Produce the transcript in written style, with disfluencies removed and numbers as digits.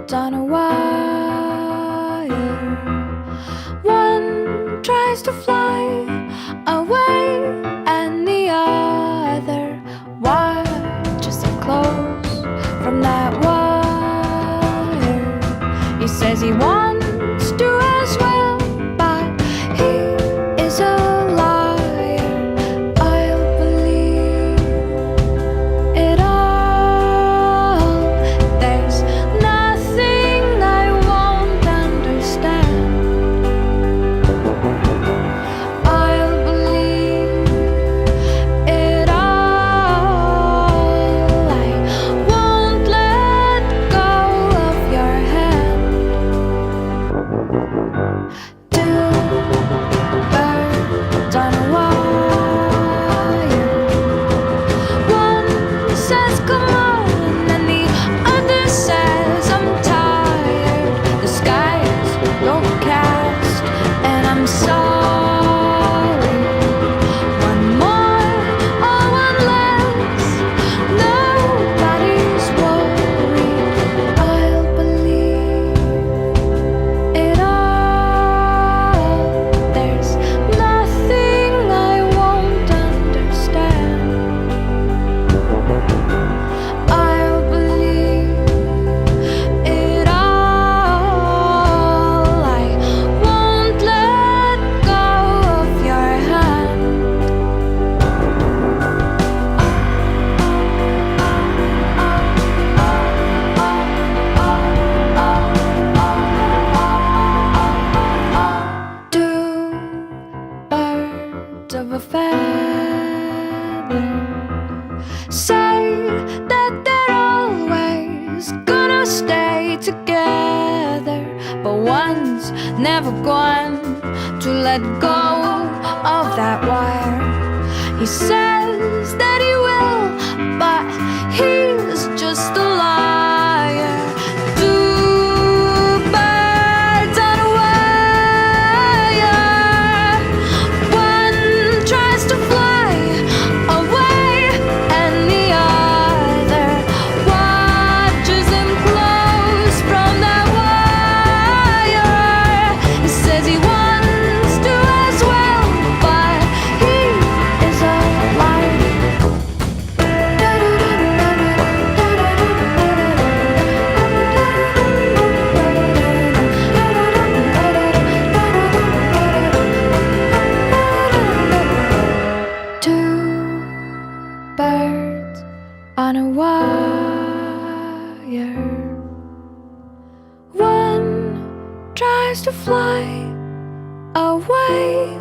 birds on a wire. One tries to fly away, and the other watches it close from that wire. He says he wants to as well, but he is a liar. I'll believe it all. There's nothing I won't understand. I'll believe it all. I won't let go of your hand. Two birds on a wire. One says come on, and the other says I'm tired. The sky's overcast, and I'm sorry. One more or one less, nobody's worried. I'll believe it all. There's nothing I won't understand. I'll believe it all. I won't let go of your hand. Two birds of a feather say that they're always gonna stay together, but one's never going to let go of that wire. He says that he will, but he's just a liar. Two birds on a wire. One tries to fly away, and the other watches him close from that wire. He says he wants to as well, but he is a liar. Two birds on a wire. One tries to fly away,